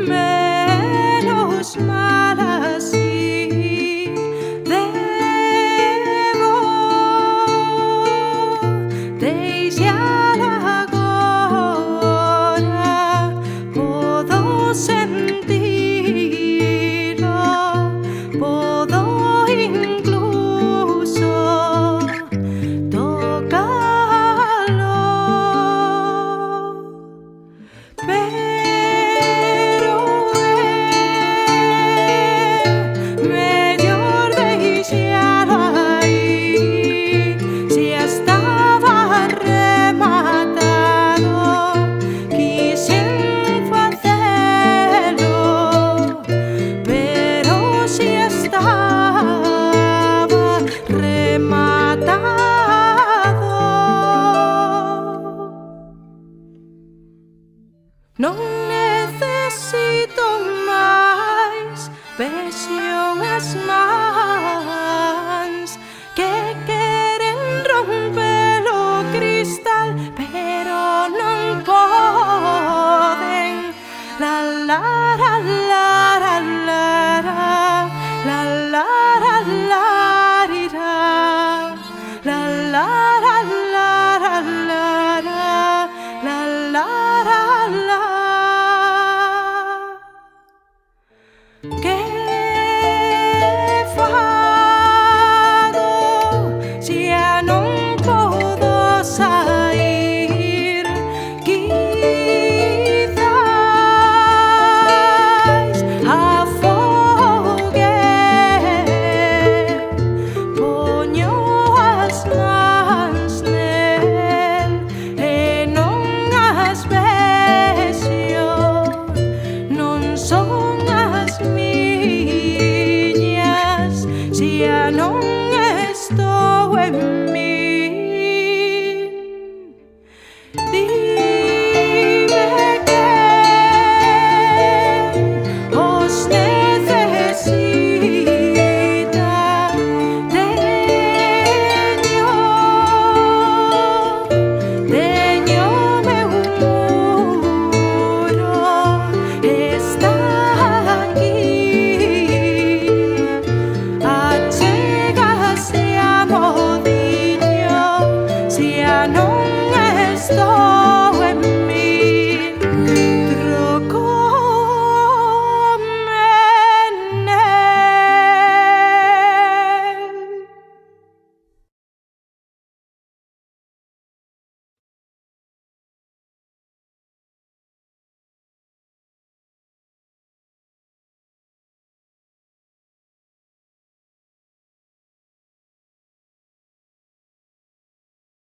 Menos mal así debo deixar agora, podo sentirlo, podo incluso tocarlo, pero mellor deixalo aí. Si estaba rematado, quixen facelo, pero si estaba rematado, non necesito máis. Vexo as mans que queren romper o cristal, pero non poden. La la la la la la la la la la rirá. La la la la la la la la la. Que fago si a non podo saír? Quizás afogue, poño as mans nel e non as vexo, non son as miñas si a non estou en min.